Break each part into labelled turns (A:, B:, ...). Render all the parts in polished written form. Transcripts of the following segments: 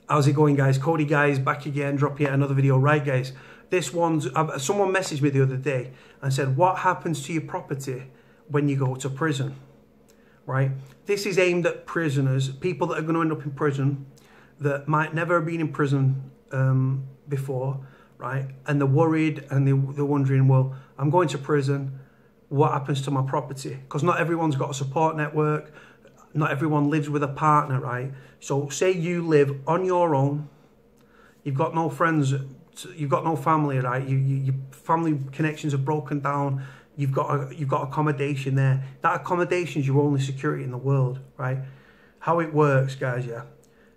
A: How's it going, guys? Cody, guys, back again, dropping yet another video. Right, guys, this one's... someone messaged me the other day and said, what happens to your property when you go to prison? Right? This is aimed at prisoners, people that are going to end up in prison, that might never have been in prison before, right? And they're worried and they're wondering, well, I'm going to prison, what happens to my property? Because not everyone's got a support network. Not everyone lives with a partner, right? So say you live on your own, you've got no friends, you've got no family, right? Your family connections are broken down, you've got accommodation there. That accommodation is your only security in the world, right? How it works, guys, yeah.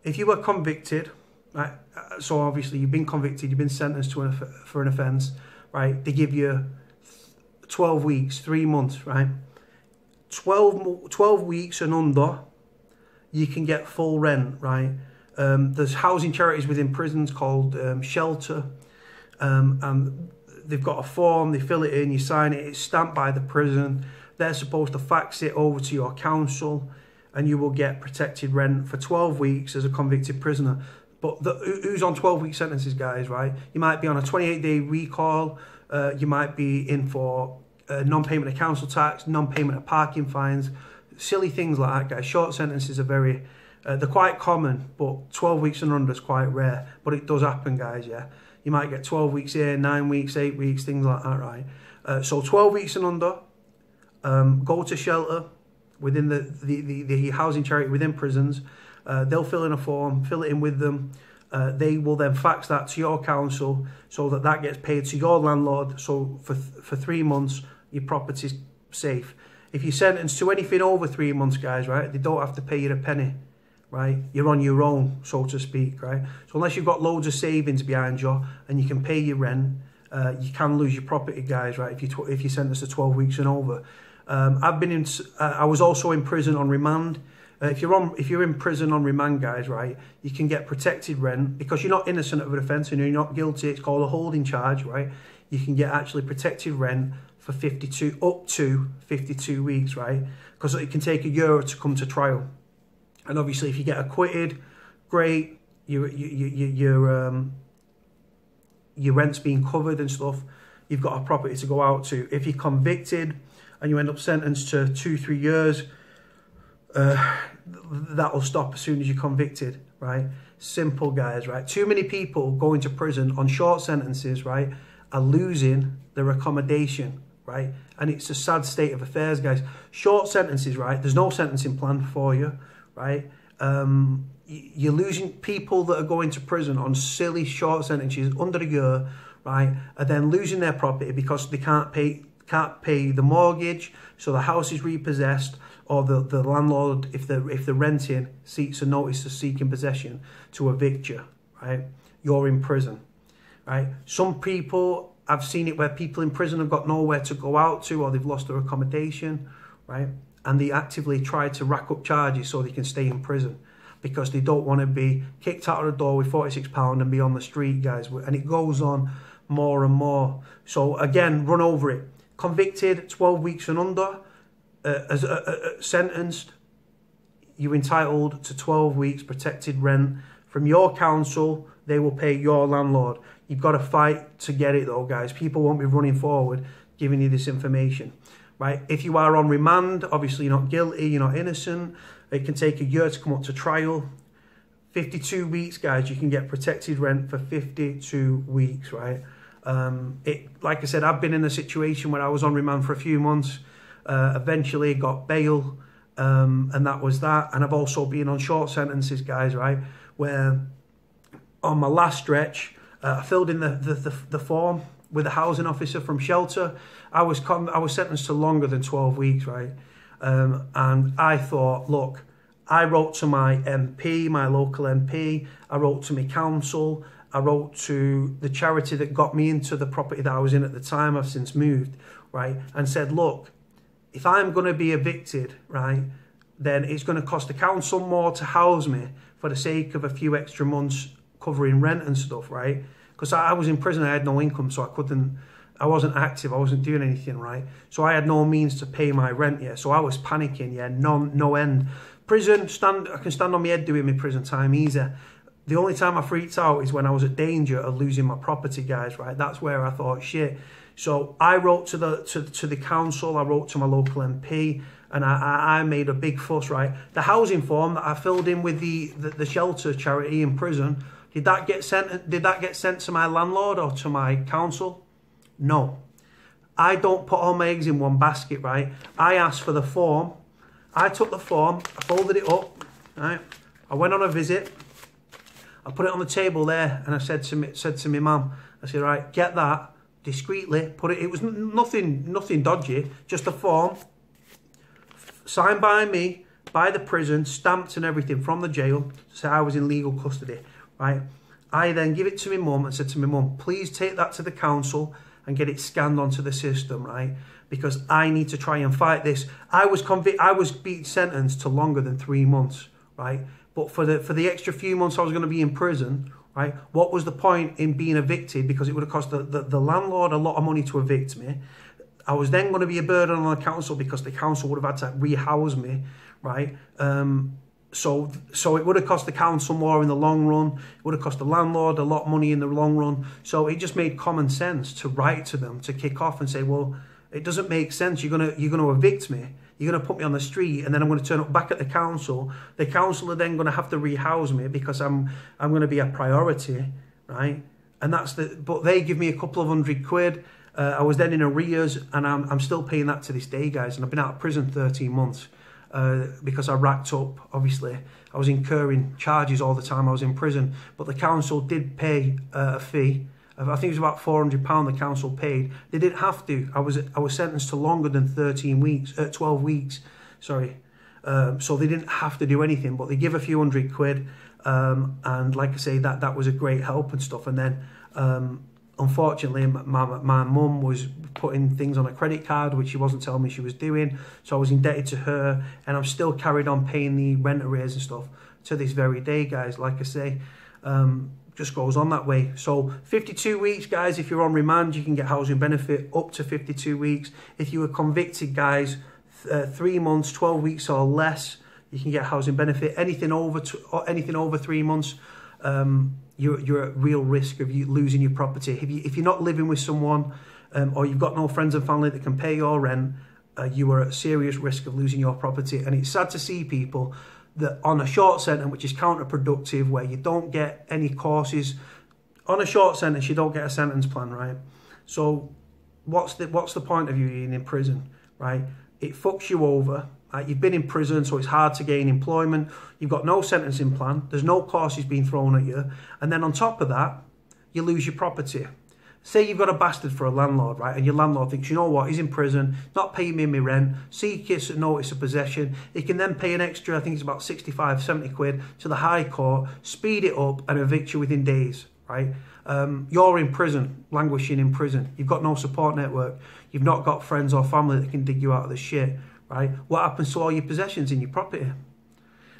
A: If you were convicted, right? So obviously you've been convicted, you've been sentenced to for an offence, right? They give you 12 weeks, 3 months, right? 12 weeks and under, you can get full rent, right? There's housing charities within prisons called Shelter, and they've got a form, they fill it in, you sign it, it's stamped by the prison. They're supposed to fax it over to your council, and you will get protected rent for 12 weeks as a convicted prisoner. But who's on 12-week sentences, guys, right? You might be on a 28-day recall, you might be in for non-payment of council tax, non-payment of parking fines, silly things like that, guys. Short sentences are very, they're quite common, but 12 weeks and under is quite rare. But it does happen, guys, yeah. You might get 12 weeks here, 9 weeks, 8 weeks, things like that, right? So 12 weeks and under, go to Shelter within the housing charity within prisons. They'll fill in a form, fill it in with them. They will then fax that to your council so that gets paid to your landlord. So for 3 months, your property's safe. If you're sentenced to anything over 3 months, guys, right, they don't have to pay you a penny, right? You're on your own, so to speak, right? So unless you've got loads of savings behind you and you can pay your rent, you can lose your property, guys, right? If you're sentenced to 12 weeks and over. I was also in prison on remand. If you're in prison on remand, guys, right, you can get protected rent because you're not innocent of an offence and you're not guilty. It's called a holding charge, right? You can get actually protected rent for up to 52 weeks, right? Because it can take a year to come to trial. And obviously, if you get acquitted, great. Your rent's being covered and stuff. You've got a property to go out to. If you're convicted and you end up sentenced to 2-3 years, that'll stop as soon as you're convicted, right? Simple, guys, right? Too many people going to prison on short sentences, right, are losing their accommodation, right? And it's a sad state of affairs, guys. Short sentences, right? There's no sentencing plan for you, right? You're losing people that are going to prison on silly short sentences under a year, right? Are then losing their property because they can't pay the mortgage, so the house is repossessed, or the landlord, if they're renting, seeks a notice of seeking possession to evict you, right? You're in prison, right? Some people, I've seen it where people in prison have got nowhere to go out to, or they've lost their accommodation, right? And they actively try to rack up charges so they can stay in prison because they don't want to be kicked out of the door with £46 and be on the street, guys. And it goes on more and more. So again, run over it. Convicted, 12 weeks and under, sentenced, you're entitled to 12 weeks protected rent from your council. They will pay your landlord. You've got to fight to get it though, guys. People won't be running forward giving you this information, right? If you are on remand, obviously you're not guilty, you're not innocent. It can take a year to come up to trial. 52 weeks, guys, you can get protected rent for 52 weeks, right? Like I said, I've been in a situation where I was on remand for a few months. Eventually got bail, and that was that. And I've also been on short sentences, guys, right, where on my last stretch, I filled in the form with a housing officer from Shelter. I was sentenced to longer than 12 weeks, right? And I thought, look, I wrote to my MP, my local MP, I wrote to my council, I wrote to the charity that got me into the property that I was in at the time. I've since moved, right, and said, look, if I'm going to be evicted, right, then it's going to cost the council more to house me for the sake of a few extra months covering rent and stuff, right? Because I was in prison, I had no income, so I wasn't active, I wasn't doing anything, right? So I had no means to pay my rent, yeah. So I was panicking, yeah, no end. Prison, I can stand on my head doing my prison time easy. The only time I freaked out is when I was at danger of losing my property, guys, right? That's where I thought, shit. So I wrote to the council, I wrote to my local MP, and I made a big fuss, right? The housing form that I filled in with the shelter charity in prison, did that get sent to my landlord or to my council? No. I don't put all my eggs in one basket, right? I asked for the form. I took the form, I folded it up, right? I went on a visit. I put it on the table there, and I said to my mum, I said, right, get that discreetly. Put it. It was nothing dodgy, just a form signed by me, by the prison, stamped and everything from the jail to say I was in legal custody, right? I then give it to my mum and said to my mum, please take that to the council and get it scanned onto the system, right? Because I need to try and fight this. I was being sentenced to longer than 3 months, right? But for the extra few months I was going to be in prison, right? What was the point in being evicted? Because it would have cost the landlord a lot of money to evict me. I was then going to be a burden on the council because the council would have had to rehouse me, right? So it would have cost the council more in the long run. It would have cost the landlord a lot of money in the long run. So it just made common sense to write to them, to kick off and say, well, it doesn't make sense. You're gonna evict me. You're going to put me on the street, and then I'm going to turn up back at the council. The council are then going to have to rehouse me because I'm going to be a priority, right? And but they give me a couple of £100. I was then in arrears, and I'm still paying that to this day, guys. And I've been out of prison 13 months because I racked up. Obviously, I was incurring charges all the time I was in prison, but the council did pay a fee. I think it was about £400 the council paid. They didn't have to. I was sentenced to longer than 12 weeks, sorry. So they didn't have to do anything, but they give a few £100. And like I say, that was a great help and stuff. And then, unfortunately, my mum was putting things on a credit card, which she wasn't telling me she was doing. So I was indebted to her, and I'm still carried on paying the rent arrears and stuff to this very day, guys. Like I say, just goes on that way. So 52 weeks, guys. If you're on remand, you can get housing benefit up to 52 weeks. If you were convicted, guys, 3 months, 12 weeks or less, you can get housing benefit. Anything over 3 months, you're at real risk of you losing your property. If you're not living with someone, or you've got no friends and family that can pay your rent, you are at serious risk of losing your property. And it's sad to see people that on a short sentence, which is counterproductive, where you don't get any courses. On a short sentence, you don't get a sentence plan, right? So what's the point of you being in prison, right? It fucks you over. Right? You've been in prison, so it's hard to gain employment. You've got no sentencing plan. There's no courses being thrown at you. And then on top of that, you lose your property. Say you've got a bastard for a landlord, right? And your landlord thinks, you know what, he's in prison, not paying me my rent, seeks a notice of possession. He can then pay an extra, I think it's about 65, 70 quid to the High Court, speed it up and evict you within days, right? You're in prison, languishing in prison. You've got no support network. You've not got friends or family that can dig you out of the shit, right? What happens to all your possessions in your property?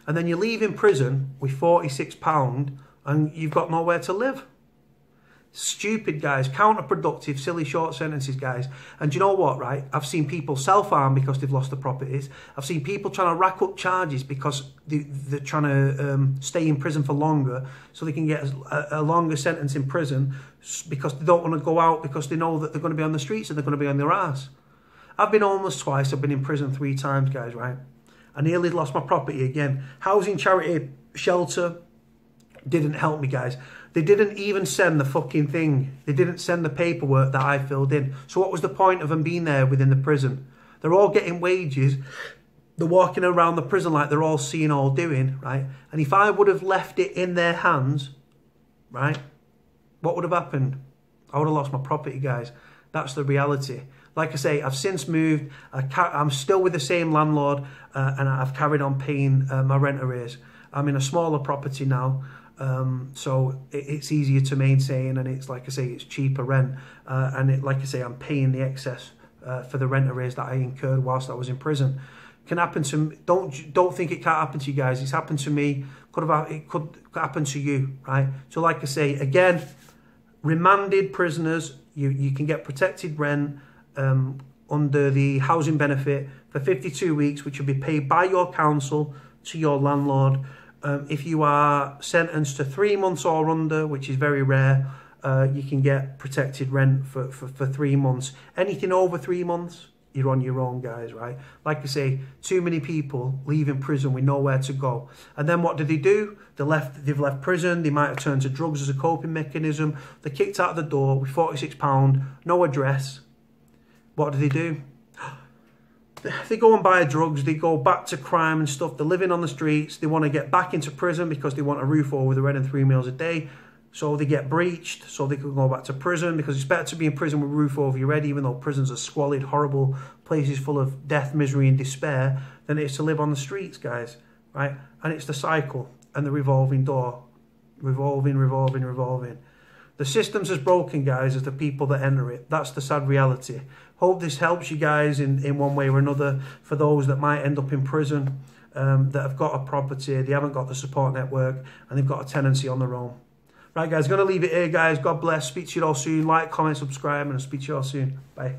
A: And then you leave in prison with £46 and you've got nowhere to live. Stupid, guys. Counterproductive, silly short sentences, guys. And do you know what, right? I've seen people self-harm because they've lost their properties. I've seen people trying to rack up charges because they're trying to stay in prison for longer so they can get a longer sentence in prison because they don't want to go out because they know that they're going to be on the streets and they're going to be on their ass. I've been homeless twice. I've been in prison 3 times, guys, right? I nearly lost my property again. Housing charity shelter didn't help me, guys. They didn't even send the fucking thing. They didn't send the paperwork that I filled in. So what was the point of them being there within the prison? They're all getting wages. They're walking around the prison like they're all seeing, all doing, right? And if I would have left it in their hands, right, what would have happened? I would have lost my property, guys. That's the reality. Like I say, I've since moved. I'm still with the same landlord, and I've carried on paying my rent arrears. I'm in a smaller property now. So it's easier to maintain, and it's like I say, it's cheaper rent, and like I say, I'm paying the excess for the rent arrears that I incurred whilst I was in prison. Can happen to me. Don't think it can't happen to you guys. It's happened to me. It could happen to you, right? So like I say, again, remanded prisoners, you can get protected rent under the housing benefit for 52 weeks, which will be paid by your council to your landlord. If you are sentenced to 3 months or under, which is very rare, you can get protected rent for 3 months. Anything over 3 months, you're on your own, guys, right? Like I say, too many people leaving prison with nowhere to go. And then what do? They've left prison. They might have turned to drugs as a coping mechanism. They're kicked out of the door with £46, no address. What do? They go and buy drugs. They go back to crime and stuff. They're living on the streets. They want to get back into prison because they want a roof over their head and 3 meals a day. So they get breached, so they can go back to prison, because it's better to be in prison with a roof over your head, even though prisons are squalid, horrible places full of death, misery and despair, than it is to live on the streets, guys, right? And it's the cycle and the revolving door. Revolving, revolving, revolving. The system's as broken, guys, as the people that enter it. That's the sad reality. Hope this helps you guys in one way or another, for those that might end up in prison, that have got a property, they haven't got the support network, and they've got a tenancy on their own. Right, guys, going to leave it here, guys. God bless. Speak to you all soon. Like, comment, subscribe, and I'll speak to you all soon. Bye.